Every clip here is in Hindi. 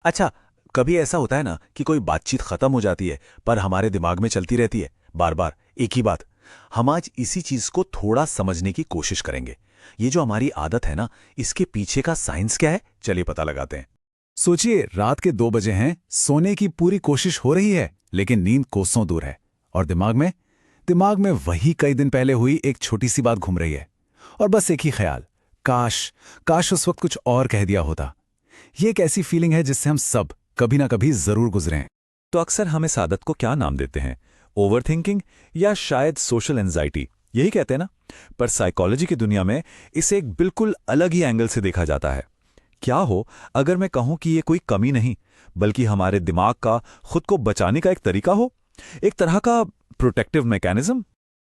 अच्छा, कभी ऐसा होता है ना कि कोई बातचीत खत्म हो जाती है पर हमारे दिमाग में चलती रहती है बार बार एक ही बात। हम आज इसी चीज को थोड़ा समझने की कोशिश करेंगे। ये जो हमारी आदत है ना, इसके पीछे का साइंस क्या है, चलिए पता लगाते हैं। सोचिए, रात के 2 बजे हैं, सोने की पूरी कोशिश हो रही है, लेकिन नींद कोसों दूर है। और दिमाग में वही कई दिन पहले हुई एक छोटी सी बात घूम रही है। और बस एक ही ख्याल, काश काश उस वक्त कुछ और कह दिया होता। ये एक ऐसी फीलिंग है जिससे हम सब कभी ना कभी जरूर गुजरे हैं। तो अक्सर हम इस आदत को क्या नाम देते हैं? ओवरथिंकिंग या शायद सोशल एंजाइटी, यही कहते हैं ना। पर साइकोलॉजी की दुनिया में इसे एक बिल्कुल अलग ही एंगल से देखा जाता है। क्या हो अगर मैं कहूं कि ये कोई कमी नहीं, बल्कि हमारे दिमाग का खुद को बचाने का एक तरीका हो, एक तरह का प्रोटेक्टिव मैकेनिज्म।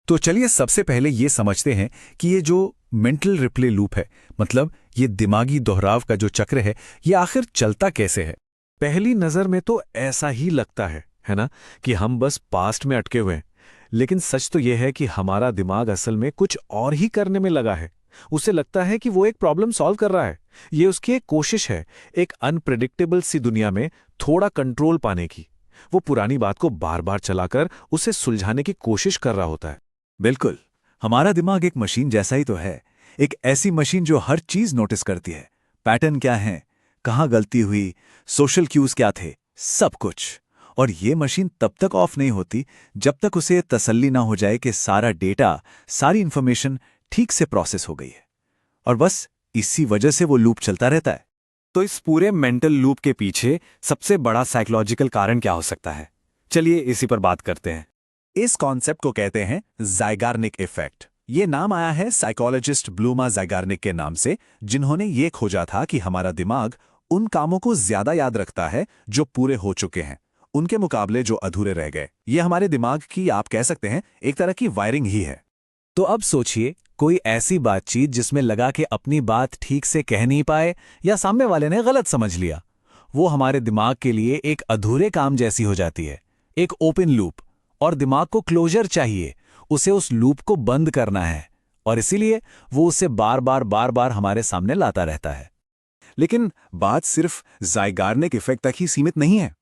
तो चलिए सबसे पहले ये समझते हैं कि ये जो मेंटल रिप्ले लूप है, मतलब ये दिमागी दोहराव का जो चक्र ये आखिर चलता कैसे है। पहली नजर में तो ऐसा ही लगता है ना, कि हम बस पास्ट में अटके हुए हैं। लेकिन सच तो यह है कि हमारा दिमाग असल में कुछ और ही करने में लगा है। उसे लगता है कि वो एक प्रॉब्लम सॉल्व कर रहा है। ये उसकी एक कोशिश है, एक अनप्रेडिक्टेबल सी दुनिया में थोड़ा कंट्रोल पाने की। वो पुरानी बात को बार बार चलाकर उसे सुलझाने की कोशिश कर रहा होता है। बिल्कुल, हमारा दिमाग एक मशीन जैसा ही तो है। एक ऐसी मशीन जो हर चीज नोटिस करती है। पैटर्न क्या है, कहाँ गलती हुई, सोशल क्यूज क्या थे, सब कुछ। और ये मशीन तब तक ऑफ नहीं होती जब तक उसे तसल्ली ना हो जाए कि सारा डेटा, सारी इंफॉर्मेशन ठीक से प्रोसेस हो गई है। और बस इसी वजह से वो लूप चलता रहता है। तो इस पूरे मेंटल लूप के पीछे सबसे बड़ा साइकोलॉजिकल कारण क्या हो सकता है? चलिए इसी पर बात करते हैं। इस कॉन्सेप्ट को कहते हैं ज़ाइगार्निक इफेक्ट। ये नाम आया है साइकोलॉजिस्ट ब्लूमा ज़ाइगार्निक के नाम से, जिन्होंने ये खोजा था कि हमारा दिमाग उन कामों को ज्यादा याद रखता है जो पूरे हो चुके हैं, उनके मुकाबले जो अधूरे रह गए। ये हमारे दिमाग की, आप कह सकते हैं, एक तरह की वायरिंग ही है। तो अब सोचिए, कोई ऐसी बातचीत जिसमें लगा कि अपनी बात ठीक से कह नहीं पाए या सामने वाले ने गलत समझ लिया, वो हमारे दिमाग के लिए एक अधूरे काम जैसी हो जाती है, एक ओपन लूप। और दिमाग को क्लोजर चाहिए, उसे उस लूप को बंद करना है, और इसीलिए वो उसे बार बार हमारे सामने लाता रहता है। लेकिन बात सिर्फ ज़ाइगार्निक इफेक्ट तक ही सीमित नहीं है।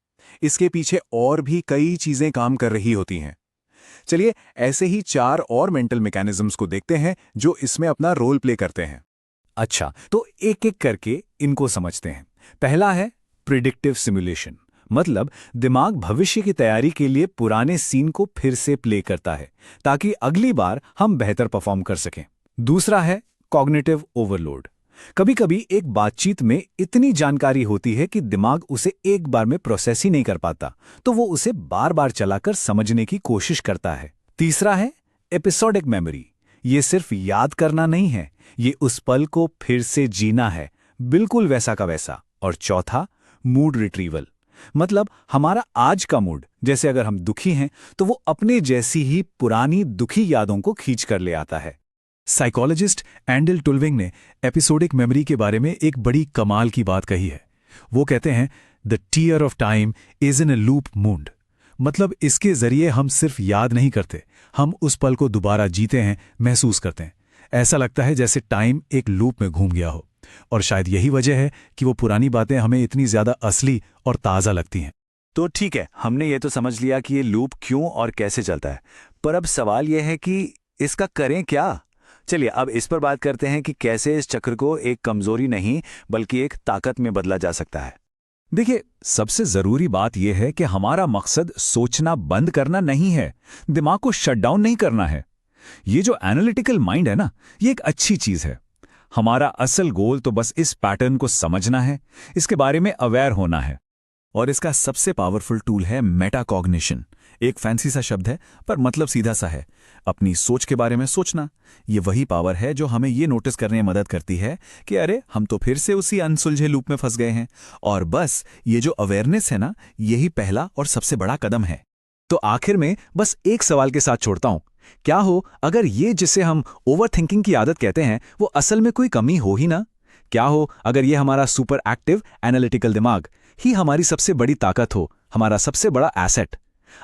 इसके पीछे और भी कई चीजें काम कर रही होती हैं। चलिए ऐसे ही 4 और मेंटल मैकेनिज्म्स को देखते हैं जो इसमें अपना रोल प्ले करते हैं। अच्छा, तो एक एक करके इनको समझते हैं। पहला है प्रिडिक्टिव सिमुलेशन, मतलब दिमाग भविष्य की तैयारी के लिए पुराने सीन को फिर से प्ले करता है ताकि अगली बार हम बेहतर परफॉर्म कर सकें। दूसरा है कॉग्निटिव ओवरलोड। कभी कभी एक बातचीत में इतनी जानकारी होती है कि दिमाग उसे एक बार में प्रोसेस ही नहीं कर पाता, तो वो उसे बार बार चलाकर समझने की कोशिश करता है। तीसरा है एपिसोडिक मेमोरी। ये सिर्फ याद करना नहीं है, ये उस पल को फिर से जीना है, बिल्कुल वैसा का वैसा। और चौथा, मूड रिट्रीवल, मतलब हमारा आज का मूड, जैसे अगर हम दुखी हैं तो वो अपने जैसी ही पुरानी दुखी यादों को खींच कर ले आता है। साइकोलॉजिस्ट एंडल टुल्विंग ने एपिसोडिक मेमोरी के बारे में एक बड़ी कमाल की बात कही है। वो कहते हैं, the tier of time is in a loop mood. मतलब इसके जरिए हम सिर्फ याद नहीं करते, हम उस पल को दोबारा जीते हैं, महसूस करते हैं। ऐसा लगता है जैसे टाइम एक लूप में घूम गया हो। और शायद यही वजह है कि वो पुरानी बातें हमें इतनी ज्यादा असली और ताज़ा लगती हैं। तो ठीक है, हमने ये तो समझ लिया कि ये लूप क्यों और कैसे चलता है, पर अब सवाल यह है कि इसका करें क्या। चलिए अब इस पर बात करते हैं कि कैसे इस चक्र को एक कमजोरी नहीं बल्कि एक ताकत में बदला जा सकता है। देखिए, सबसे जरूरी बात यह है कि हमारा मकसद सोचना बंद करना नहीं है, दिमाग को शट डाउन नहीं करना है। ये जो एनालिटिकल माइंड है ना, ये एक अच्छी चीज है। हमारा असल गोल तो बस इस पैटर्न को समझना है, इसके बारे में अवेयर होना है। और इसका सबसे पावरफुल टूल है मेटाकॉग्निशन। एक फैंसी सा शब्द है पर मतलब सीधा सा है, अपनी सोच के बारे में सोचना। ये वही पावर है जो हमें ये नोटिस करने में मदद करती है कि अरे हम तो फिर से उसी अनसुलझे लूप में फंस गए हैं। और बस ये जो अवेयरनेस है ना, यही पहला और सबसे बड़ा कदम है। तो आखिर में बस एक सवाल के साथ छोड़ता हूं, क्या हो अगर ये जिसे हम ओवरथिंकिंग की आदत कहते हैं वो असल में कोई कमी हो ही ना? क्या हो अगर ये हमारा सुपर एक्टिव एनालिटिकल दिमाग ही हमारी सबसे बड़ी ताकत हो, हमारा सबसे बड़ा एसेट?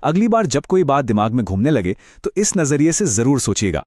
अगली बार जब कोई बात दिमाग में घूमने लगे तो इस नजरिए से जरूर सोचिएगा।